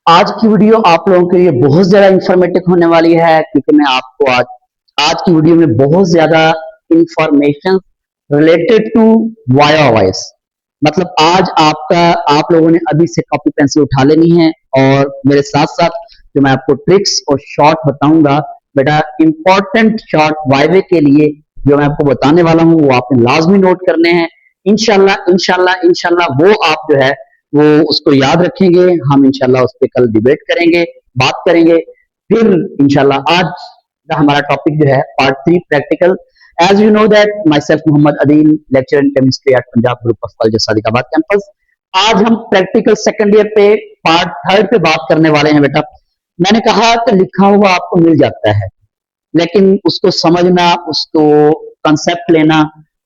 आज की वीडियो आप लोगों के लिए बहुत ज्यादा इंफॉर्मेटिव होने वाली है क्योंकि मैं आपको आज की वीडियो में बहुत ज्यादा information related to via voice. मतलब आज आप लोगों ने अभी से कॉपी पेंसिल उठा लेनी है और मेरे साथ साथ जो मैं आपको ट्रिक्स और शॉर्ट बताऊंगा बेटा, इंपॉर्टेंट शॉर्ट वायवे के लिए जो मैं आपको बताने वाला हूं वो आपने लाजमी नोट करने हैं। इंशाल्लाह इंशाल्लाह इंशाल्लाह वो आप जो है वो उसको याद रखेंगे। हम इंशाल्लाह उस पर कल डिबेट करेंगे, बात करेंगे। फिर इंशाल्लाह आज का हमारा टॉपिक जो है part 3 practical. As you know that myself Mohammad Adeel, lecture in chemistry at Punjab group of college Sadiqabad campus. आज हम प्रैक्टिकल सेकंड ईयर पे पार्ट 3 पे बात करने वाले हैं बेटा। मैंने कहा कि लिखा हुआ आपको मिल जाता है, लेकिन उसको समझना, उसको कंसेप्ट लेना,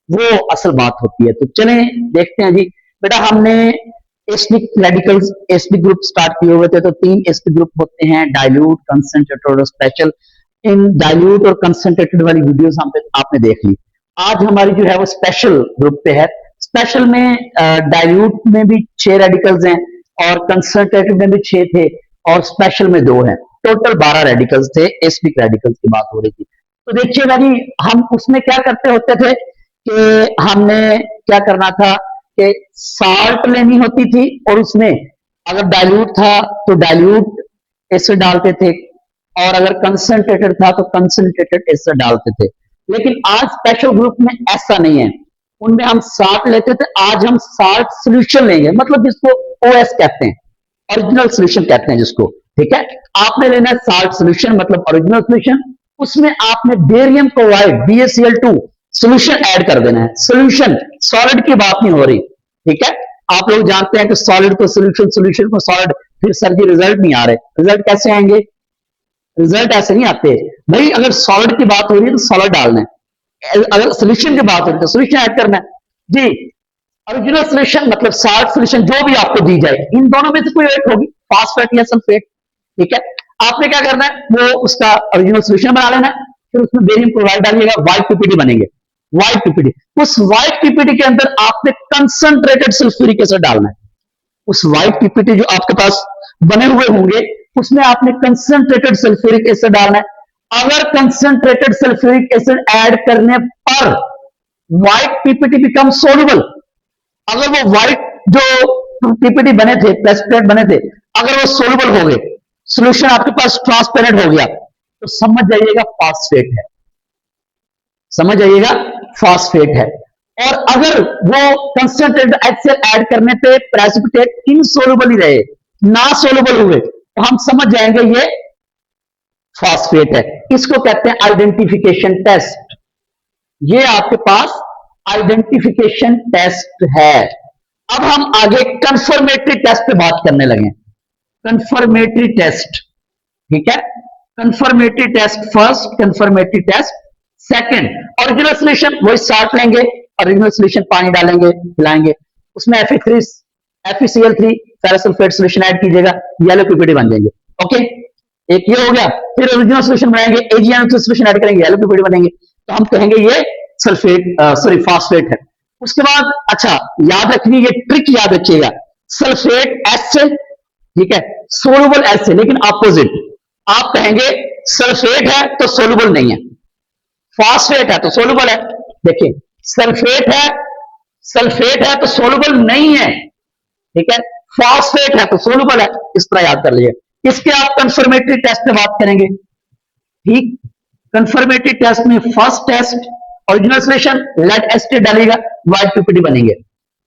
वो असल बात होती है। तो चलें देखते हैं जी। बेटा हमने एस्पिक रेडिकल्स, एस्पिक ग्रुप स्टार्ट किए हुए थे। तो 3 एस्पिक ग्रुप होते हैं, डाइल्यूट, कंसंट्रेटेड और स्पेशल। इन डाइल्यूट और कंसंट्रेटेड वाली वीडियोस आपने देख ली। आज हमारी जो है वो स्पेशल ग्रुप पे है। स्पेशल में डाइल्यूट में भी 6 रेडिकल्स हैं और कंसंट्रेटेड में भी 6 थे और स्पेशल में 2 हैं। टोटल 12 रेडिकल्स थे। एस्पिक रेडिकल्स की बात हो रही थी। तो देखिएगा जी, हम उसमें क्या करते होते थे कि हमने क्या करना था कि साल्ट लेनी होती थी और उसमें अगर डाइल्यूट था तो डाइल्यूट एसिड डालते थे और अगर कंसंट्रेटेड था तो कंसंट्रेटेड एसिड डालते थे। लेकिन आज स्पेशल ग्रुप में ऐसा नहीं है। उनमें हम साल्ट लेते थे, आज हम साल्ट सोल्यूशन लेंगे, मतलब जिसको ओएस कहते हैं, ओरिजिनल सोल्यूशन कहते हैं जिसको। ठीक है, आपने लेना है साल्ट सोल्यूशन मतलब ओरिजिनल सोल्यूशन। उसमें आपने barium chloride BaCl2 solution add कर देना है। सोल्यूशन, सॉलिड की बात नहीं हो रही। ठीक है, आप लोग जानते हैं कि सॉलिड को सोल्यूशन, सोल्यूशन को सॉलिड, फिर सर जी रिजल्ट नहीं आ रहे। रिजल्ट कैसे आएंगे? रिजल्ट ऐसे नहीं आते भाई। अगर सॉलिड की बात हो रही है तो सॉलिड डालना है, अगर सोल्यूशन की बात हो रही है तो सोल्यूशन ऐड करना है जी। ओरिजिनल सोल्यूशन मतलब साल्ट सोल्यूशन जो भी आपको दी जाए, इन दोनों में से कोई एक होगी, फास्फेट या सल्फेट। ठीक है, आपने क्या करना है, वो उसका ओरिजिनल सोल्यूशन बना लेना है। फिर उसमें बेरियम क्लोराइड डालिएगा, व्हाइट पीपीटी बनेंगे। व्हाइट पीपीटी, उस व्हाइट पीपीटी के अंदर आपने कंसंट्रेटेड सल्फ्यूरिक एसिड डालना है। उस व्हाइट पीपीटी जो आपके पास बने हुए होंगे उसमें आपने कंसंट्रेटेड सल्फ्यूरिक एसिड डालना है। अगर कंसंट्रेटेड सल्फ्यूरिक एसिड ऐड करने पर व्हाइट पीपीटी बिकम सोल्यूबल, अगर वो व्हाइट जो पीपीटी बने थे, प्रेसिपिटेट बने थे, अगर वो सोल्यूबल हो गए, सोल्यूशन आपके पास ट्रांसपेरेंट हो गया, तो समझ जाइएगा फास्फेट है। समझ जाइएगा फास्फेट है। और अगर वो कंसंट्रेटेड HCl ऐड करने पे प्रेसिपिटेट इनसोल्यूबल ही रहे, ना सोल्यूबल हुए, तो हम समझ जाएंगे ये फास्फेट है। इसको कहते हैं आइडेंटिफिकेशन टेस्ट। ये आपके पास आइडेंटिफिकेशन टेस्ट है। अब हम आगे कंफर्मेटरी टेस्ट पे बात करने लगे। कंफर्मेटरी टेस्ट, ठीक है, confirmatory test first, confirmatory test second. Original solution वही साल्ट लेंगे, ओरिजिनल सोल्यूशन पानी डालेंगे, मिलाएंगे, उसमें FeCl3 फेरोसल्फेट सोल्यूशन ऐड कीजिएगा, येलो पीपीटी बन जाएंगे। ओके, एक ये हो गया। फिर ओरिजिनल सोल्यूशन बनाएंगे, AgNO2 सोल्यूशन ऐड करेंगे, येलो पीपीटी बनेंगे, तो हम कहेंगे ये सल्फेट सॉरी फास्फेट है। उसके बाद अच्छा याद रखिए, ये ट्रिक याद रखिएगा, सल्फेट एस से, ठीक है, सोलुबल एस से, लेकिन अपोजिट। आप कहेंगे सल्फेट है तो सोलुबल नहीं है, फास्फेट है तो सोलुबल है। देखिए, सल्फेट है तो सोलुबल नहीं है, ठीक है, फास्फेट है तो सोलुबल है। इस तरह याद कर लीजिए। इसके आप कंफर्मेटरी टेस्ट पे बात करेंगे। ठीक, कंफर्मेटरी टेस्ट में first test original solution lead acetate डालेगा, व्हाइट पीपीटी बनेंगे।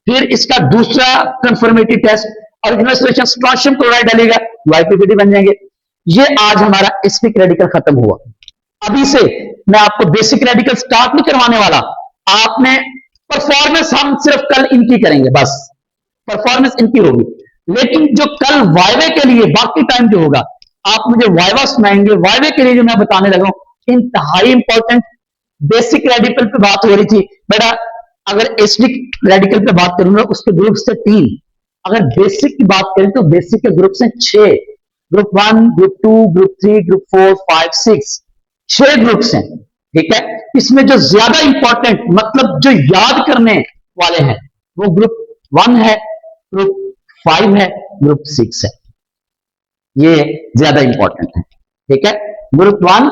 फिर इसका दूसरा confirmatory test original solution potassium chloride डालेगा, व्हाइट पीपीटी बन जाएंगे। ये आज हमारा एस्पिक रेडिकल खत्म हुआ। अभी से मैं आपको बेसिक रेडिकल स्टार्ट नहीं करवाने वाला। आपने परफॉर्मेंस हम सिर्फ कल इनकी करेंगे, बस परफॉर्मेंस इनकी होगी। लेकिन जो कल वाइवे के लिए बाकी टाइम जो होगा, आप मुझे वाइवा सुनाएंगे। वाइवे के लिए जो मैं बताने लगा हूं इंतहाई इंपॉर्टेंट। बेसिक रेडिकल पे बात हो रही थी बेटा, अगर एसिडिक रेडिकल पे बात करूंगा उसके ग्रुप से 3, अगर बेसिक की बात करें तो बेसिक के ग्रुप से 6, group 1, group 2, group 3, group 4, 5, 6, 6 groups हैं। ठीक है, इसमें जो ज्यादा इंपॉर्टेंट मतलब जो याद करने वाले हैं वो ग्रुप 1 है, ग्रुप 5 है, ग्रुप 6 है। ये ज्यादा इंपॉर्टेंट है। ठीक है, ग्रुप 1,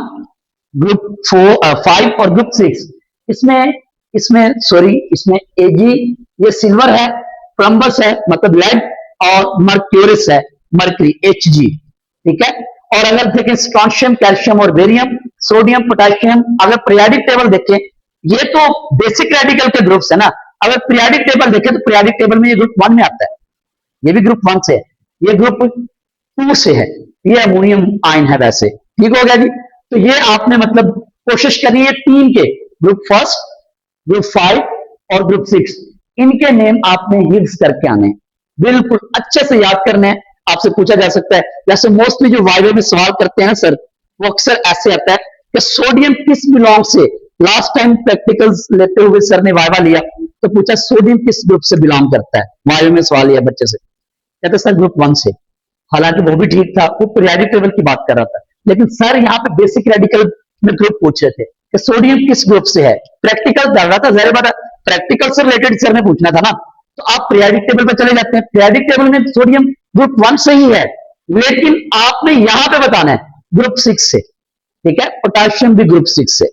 ग्रुप 5 और ग्रुप 6। इसमें इसमें सॉरी, इसमें एजी ये सिल्वर है, कोलंबस है मतलब लेड, और मर्क्यूरिस है मर्करी Hg। ठीक है, और अगर देखें स्ट्रॉन्शियम, कैल्शियम और बेरियम, सोडियम, पोटेशियम, अगर पीरियोडिक टेबल देखें, ये तो बेसिक रेडिकल के ग्रुप्स है ना। अगर पीरियोडिक टेबल देखें तो पीरियोडिक टेबल में ये ग्रुप 1 में आता है, ये भी ग्रुप 1 से है, ये ग्रुप 2 से है, ये अमोनियम आयन है वैसे। ठीक हो गया जी। तो ये आपने मतलब कोशिश करनी है तीन के, ग्रुप फर्स्ट, ग्रुप 5 और ग्रुप 6, इनके नेम आपने हिट्स करके आने हैं, बिल्कुल अच्छे से याद करने हैं। आपसे पूछा जा सकता है, जैसे मोस्टली जो वाइवा में सवाल करते हैं सर, वो अक्सर ऐसे आता है कि सोडियम किस बिलोंग से। लास्ट टाइम प्रैक्टिकल्स लेते हुए सर ने वाइवा लिया तो पूछा सोडियम किस ग्रुप से बिलोंग करता है, वाइवा में सवाल लिया बच्चे से, कहते सर ग्रुप 1 से। हालांकि वो भी ठीक था, वो पीरियोडिक टेबल की बात कर रहा था, लेकिन सर यहाँ पे बेसिक रेडिकल में ग्रुप पूछ रहे थे कि सोडियम किस ग्रुप से है। प्रैक्टिकल चल रहा था, जहर बात प्रैक्टिकल से रिलेटेड सर ने पूछना था ना, तो आप पीरियोडिक टेबल पर चले जाते हैं। पीरियोडिक टेबल में सोडियम ग्रुप 1 से ही है, लेकिन आपने यहां पे बताना है ग्रुप 6 से। ठीक है, पोटेशियम भी ग्रुप 6 से,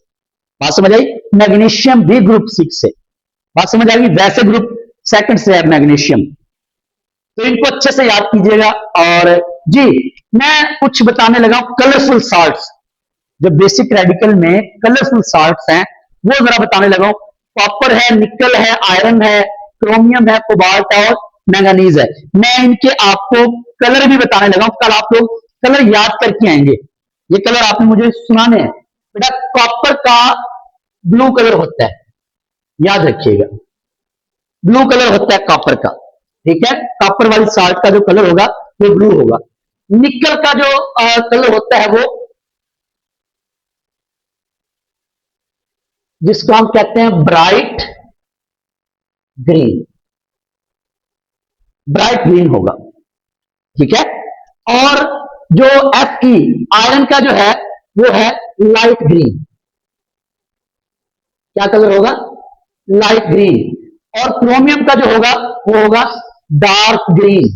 बात समझ आई। मैग्नीशियम भी ग्रुप 6 से, बात समझ आएगी। वैसे ग्रुप सेकंड से है मैग्नीशियम, तो इनको अच्छे से याद कीजिएगा। और जी मैं कुछ बताने लगा कलरफुल साल्ट्स, जो बेसिक रेडिकल में कलरफुल साल्ट्स हैं वो जरा बताने लगा। कॉपर है, निकल है, आयरन है, क्रोमियम है, कोबाल्ट है और मैंगनीज है। मैं इनके आपको कलर भी बताने लगा हूं, कल आप लोग कलर याद करके आएंगे। ये कलर आपने मुझे सुनाने हैं। बेटा कॉपर का ब्लू कलर होता है, याद रखिएगा, ब्लू कलर होता है कॉपर का। ठीक है, कॉपर वाली साल्ट का जो कलर होगा वो ब्लू होगा। निकल का जो कलर होता है वो, जिसको हम कहते हैं ब्राइट ग्रीन, ब्राइट ग्रीन होगा। ठीक है, और जो Fe आयरन का जो है वो है लाइट ग्रीन। क्या कलर होगा? Light green. और क्रोमियम का जो होगा वो होगा dark green,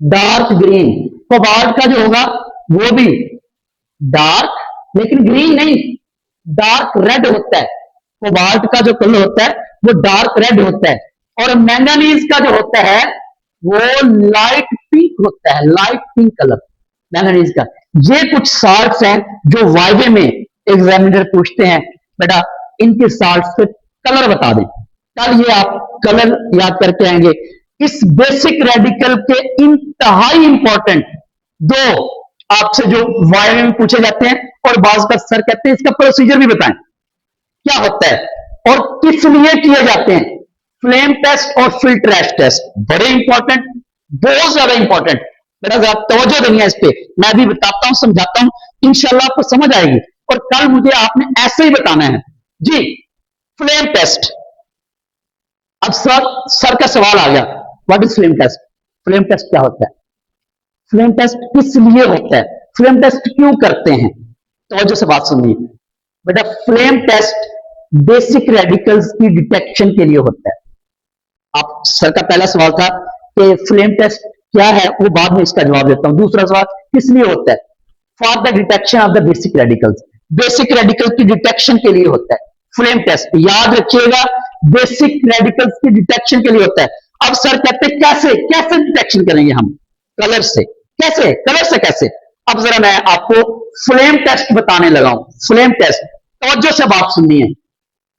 dark green. Cobalt का जो होगा वो भी डार्क, लेकिन ग्रीन नहीं, डार्क रेड होता है। कोबाल्ट का जो कलर होता है वो डार्क रेड होता है। और मैंगनीज का जो होता है वो लाइट पिंक होता है, लाइट पिंक कलर मैंगनीज का। ये कुछ साल्ट्स हैं जो वाइवे में एग्जामिनर पूछते हैं, बेटा इनके साल्ट्स के कलर बता दें। कल ये आप कलर याद करके आएंगे। इस बेसिक रेडिकल के इंतहाई इंपॉर्टेंट दो आपसे जो वाइवे में पूछे जाते हैं, और बाज का सर कहते हैं इसका प्रोसीजर भी बताएं क्या होता है और किस लिए किए जाते हैं। फ्लेम टेस्ट और फिल्ट्रेस्ट टेस्ट बड़े इंपॉर्टेंट, बहुत ज्यादा इंपॉर्टेंट। बेटा जरा तवज्जो देनी है इस पे, मैं भी बताता हूं, समझाता हूं, इंशाल्लाह आपको समझ आएगी। और कल मुझे आपने ऐसे ही बताना है जी। फ्लेम टेस्ट, अब सर का सवाल आ गया, what is flame test? Flame test क्या होता है? फ्लेम टेस्ट किस लिए होता है? फ्लेम टेस्ट क्यों करते हैं? तवज्जो से बात सुनिए बेटा। फ्लेम टेस्ट बेसिक रेडिकल्स की डिटेक्शन के लिए होता है। आप सर का पहला सवाल था कि फ्लेम टेस्ट क्या है, वो बाद में इसका जवाब देता हूं। दूसरा सवाल किस लिए होता है? For the detection of the basic radicals, basic radical की डिटेक्शन के लिए होता है फ्लेम टेस्ट। याद रखिएगा, बेसिक रेडिकल्स की डिटेक्शन के लिए होता है। अब सर कहते हैं कैसे कैसे डिटेक्शन करेंगे हम? कलर से। कैसे? कलर से कैसे? अब जरा मैं आपको फ्लेम टेस्ट बताने लगा हूं। फ्लेम टेस्ट, तवज्जो से बात सुननी है।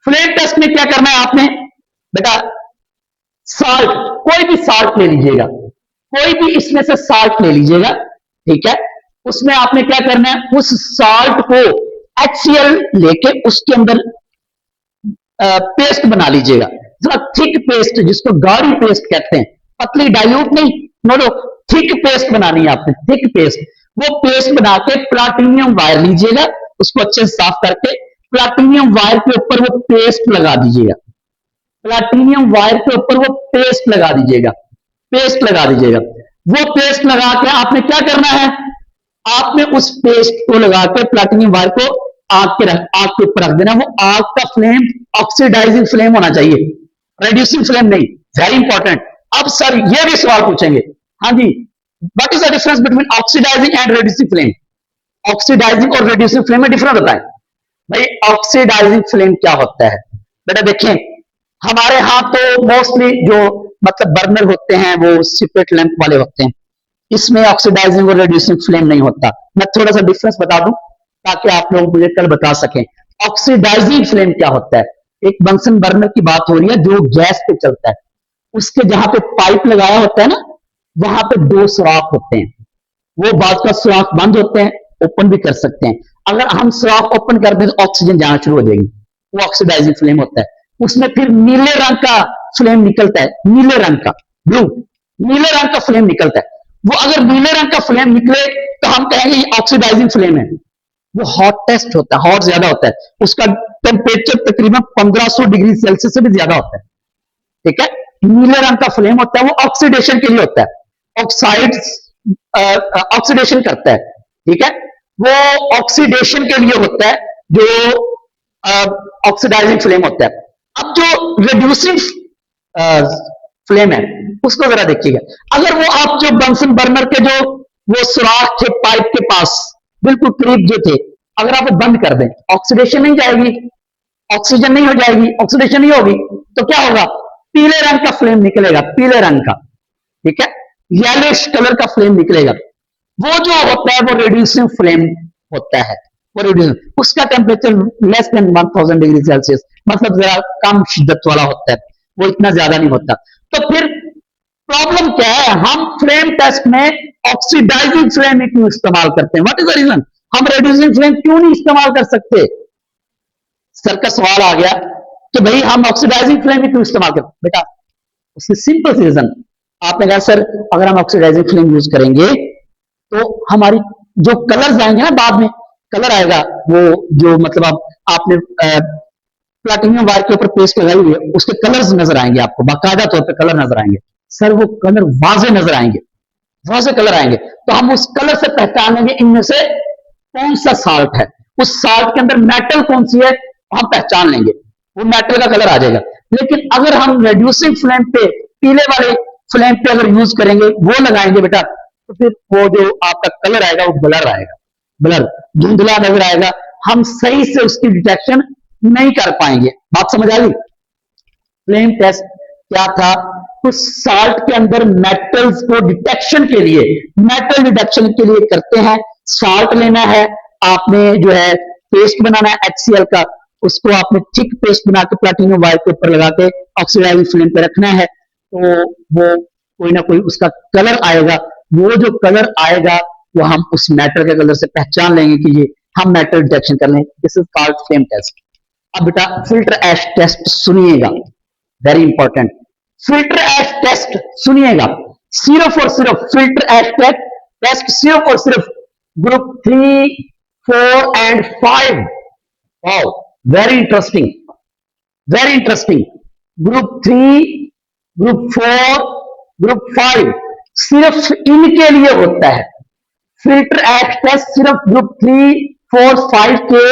फ्लेम टेस्ट में क्या करना है आपने बेटा? साल्ट, कोई भी साल्ट ले लीजिएगा, कोई भी इसमें से साल्ट ले लीजिएगा। ठीक है, उसमें आपने क्या करना है, उस साल्ट को HCl लेके उसके अंदर पेस्ट बना लीजिएगा, जरा थिक पेस्ट, जिसको गाढ़ी पेस्ट कहते हैं, पतली डाइल्यूट नहीं, नो, थिक पेस्ट बनानी है आपने, थिक पेस्ट। वो पेस्ट बना के प्लाटिनियम वायर लीजिएगा, उसको अच्छे से साफ करके प्लाटिनियम वायर के ऊपर वो पेस्ट लगा दीजिएगा, प्लाटिनियम वायर के ऊपर वो पेस्ट लगा दीजिएगा, पेस्ट लगा दीजिएगा। वो पेस्ट लगा के आपने क्या करना है, आपने उस पेस्ट को लगा के प्लाटिनियम वायर को आग के ऊपर रख देना। वो आग का फ्लेम ऑक्सीडाइजिंग फ्लेम होना चाहिए, रेड्यूसिंग फ्लेम नहीं। Very important. अब सर ये भी सवाल पूछेंगे, हाँ जी what is the difference between oxidising and reducing flame? Oxidising और रिड्यूसिंग फ्लेम में डिफरेंस होता है। भाई ऑक्सीडाइजिंग फ्लेम क्या होता है? बेटा देखें, हमारे यहाँ तो मोस्टली जो मतलब बर्नर होते हैं वो सिपरेट लैंप वाले होते हैं, इसमें ऑक्सीडाइजिंग और रिड्यूसिंग फ्लेम नहीं होता। मैं थोड़ा सा डिफरेंस बता दूं ताकि आप लोग मुझे कल बता सकें। ऑक्सीडाइजिंग फ्लेम क्या होता है? एक बंसन बर्नर की बात हो रही है जो गैस पे चलता है, उसके जहां पे पाइप लगाया होता है ना, वहां पे दो सुराख होते हैं, वो बाद का सुराख बंद होते हैं, ओपन भी कर सकते हैं। अगर हम सुराख ओपन कर दें तो ऑक्सीजन जाना शुरू हो जाएगी, वो ऑक्सीडाइजिंग फ्लेम होता है। उसमें फिर नीले रंग का फ्लेम निकलता है, नीले रंग का, ब्लू, नीले रंग का फ्लेम निकलता है। वो अगर नीले रंग का फ्लेम निकले तो हम कहेंगे ये ऑक्सीडाइजिंग फ्लेम है। वो हॉटेस्ट होता है, हॉट ज्यादा होता है, उसका टेम्परेचर तकरीबन 1500 डिग्री सेल्सियस से भी ज्यादा होता है। ठीक है, नीले रंग का फ्लेम होता है, वो ऑक्सीडेशन के लिए होता है, ऑक्साइड ऑक्सीडेशन करता है। ठीक है, वो ऑक्सीडेशन के लिए होता है जो ऑक्सीडाइजिंग फ्लेम होता है। अब जो रिड्यूसिंग फ्लेम है उसको जरा देखिएगा। अगर वो आप जो बंसन बर्नर के जो वो सुराख थे पाइप के पास बिल्कुल करीब जो थे, अगर आप वो बंद कर दें, ऑक्सीडेशन नहीं जाएगी, ऑक्सीजन नहीं हो जाएगी, ऑक्सीडेशन नहीं होगी, तो क्या होगा? पीले रंग का फ्लेम निकलेगा, पीले रंग का। ठीक है, येलोइश कलर का फ्लेम निकलेगा। वो जो होता है वो रिड्यूसिंग फ्लेम होता है। वो रिड्यूसिंग, उसका temperature less than 1000 degree Celsius, मतलब जरा कम शिद्दत वाला होता है, वो इतना ज्यादा नहीं होता। तो फिर प्रॉब्लम क्या है? हम फ्लेम टेस्ट में ऑक्सीडाइजिंग फ्लेम क्यों इस्तेमाल करते हैं? What is the reason? हम रिड्यूसिंग फ्लेम क्यों नहीं इस्तेमाल कर सकते? सर का सवाल आ गया कि भाई हम ऑक्सीडाइजिंग फ्लेम क्यों इस्तेमाल करते? बेटा उसकी सिंपल सी रीजन, आपने कहा सर अगर हम ऑक्सीडाइजिंग फ्लेम यूज करेंगे तो हमारी जो कलर्स आएंगे ना, बाद में कलर आएगा, वो जो मतलब आपने प्लाटिनियम वायर के ऊपर पेस्ट लगाई हुई है उसके कलर्स नजर आएंगे आपको, बाकायदा तौर पर कलर नजर आएंगे। सर वो कलर वाजे नजर आएंगे, वाजे कलर आएंगे, तो हम उस कलर से पहचान लेंगे इनमें से कौन सा साल्ट है, उस साल्ट के अंदर मेटल कौन सी है हम पहचान लेंगे, वो मेटल का कलर आ जाएगा। लेकिन अगर हम रिड्यूसिंग फ्लेम पे, पीले वाले फ्लेम पे अगर यूज करेंगे, वो लगाएंगे बेटा, तो फिर वो जो आपका कलर आएगा वो ब्लर आएगा, ब्लर, धुंधला नजर आएगा, हम सही से उसकी डिटेक्शन नहीं कर पाएंगे। बात समझ आ गई? फ्लेम टेस्ट क्या था? उस साल्ट के अंदर मेटल्स को डिटेक्शन के लिए, मेटल डिटेक्शन के लिए करते हैं। साल्ट लेना है आपने, जो है पेस्ट बनाना है HCl का, उसको आपने थिक पेस्ट बना के प्लाटिनियम वायर के ऊपर लगा के ऑक्सीडाइजिंग फ्लेम पे रखना है, तो वो कोई ना कोई उसका कलर आएगा। वो जो कलर आएगा वो हम उस मेटल के कलर से पहचान लेंगे कि ये हम मेटल डिटेक्शन कर लें। This is called flame test. अब बेटा फिल्टर एश टेस्ट सुनिएगा, very important. Filter ash test सुनिएगा, सिर्फ और सिर्फ फिल्टर एश टेस्ट सिर्फ और सिर्फ group 3, 4 and 5। Wow, very interesting, very interesting. Group 3, group 4, group 5 सिर्फ इनके लिए होता है। फिल्टर एश टेस्ट सिर्फ ग्रुप 3, 4, 5 के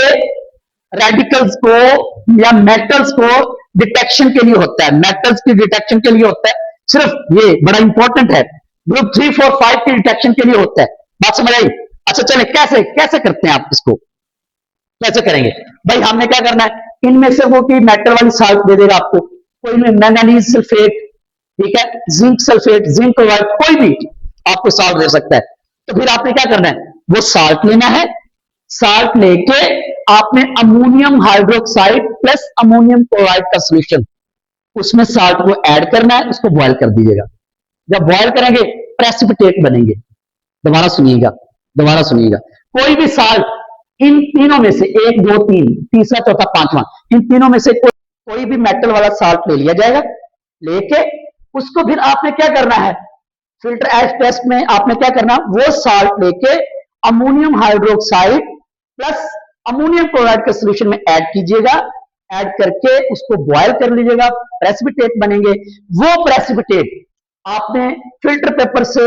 रेडिकल्स को या मेटल्स को डिटेक्शन के लिए होता है, मेटल्स की डिटेक्शन के लिए होता है, सिर्फ ये बड़ा इंपॉर्टेंट है, ग्रुप 3, 4, 5 की डिटेक्शन के लिए होता है। बात समझ आई? अच्छा चले, कैसे कैसे करते हैं आप इसको, कैसे करेंगे? भाई हमने क्या करना है, इनमें से वो की मेटल वाली साल्ट दे देगा आपको, कोई में मैंगनीज सल्फेट, ठीक है, जिंक सल्फेट, जिंक क्लोराइड, कोई भी आपको साल्ट दे सकता है। तो फिर आपने क्या करना है, वो साल्ट लेना है, साल्ट लेके आपने ammonium hydroxide plus ammonium chloride का सोल्यूशन, उसमें साल्ट को ऐड करना है, उसको बॉयल कर दीजिएगा। जब बॉयल करेंगे प्रेसिपिटेट बनेंगे। दोबारा सुनिएगा, दोबारा सुनिएगा, कोई भी साल्ट इन तीनों में से 1, 2, 3, तीसरा, चौथा, पांचवा, इन तीनों में से कोई भी मेटल वाला साल्ट ले लिया जाएगा। लेके उसको फिर आपने क्या करना है, फिल्टर एश टेस्ट में आपने क्या करना, वो साल्ट लेके ammonium hydroxide plus ammonium chloride के सोल्यूशन में ऐड कीजिएगा, ऐड करके उसको बॉयल कर लीजिएगा, प्रेसिपिटेट बनेंगे। वो प्रेसिपिटेट आपने फिल्टर पेपर से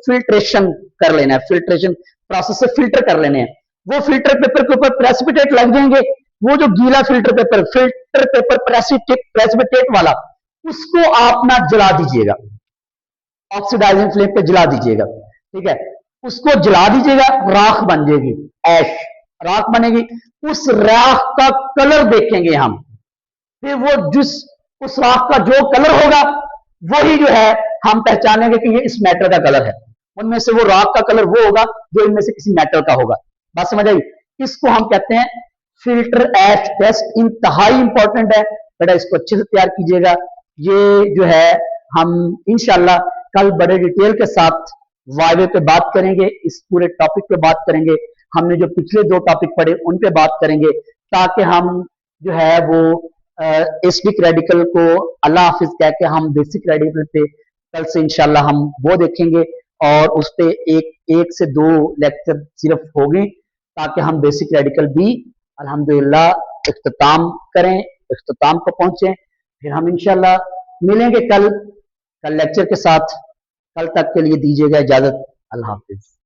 फिल्ट्रेशन कर लेना है, फिल्ट्रेशन प्रोसेस से फिल्टर कर लेने हैं। वो फिल्टर पेपर के ऊपर प्रेसिपिटेट लग जाएंगे, वो जो गीला फिल्टर पेपर प्रेसिपिटेट वाला, उसको आप ना जला दीजिएगा, ऑक्सीडाइजिंग फ्लेम पे जला दीजिएगा। ठीक है, उसको जला दीजिएगा, राख बन जाएगी, ऐश राख बनेगी। उस राख का कलर देखेंगे हम, फिर वो जिस उस राख का जो कलर होगा वही जो है हम पहचानेंगे कि ये इस मैटर का कलर है। उनमें से वो राख का कलर वो होगा जो इनमें से किसी मैटर का होगा। बात समझ आई? इसको हम कहते हैं फिल्टर एच टेस्ट। इंतहाई इंपॉर्टेंट है बेटा, इसको अच्छे से तैयार कीजिएगा। ये जो है हम इंशाल्लाह कल बड़े डिटेल के साथ वायवे पे बात करेंगे, इस पूरे टॉपिक पे बात करेंगे। हमने जो पिछले 2 टॉपिक पढ़े उन पे बात करेंगे, ताकि हम जो है वो एस्पिक रेडिकल को अल्लाह हाफिज कह के हम बेसिक रेडिकल पे कल से इंशाल्लाह हम वो देखेंगे, और उस पे एक से 2 लेक्चर सिर्फ होंगे, ताकि हम बेसिक रेडिकल भी अल्हम्दुलिल्लाह इख्तिताम करें, इख्तिताम को पहुंचे। फिर हम इंशाल्लाह मिलेंगे कल लेक्चर के साथ। कल तक के लिए दीजिएगा इजाजत। अल्लाह हाफिज।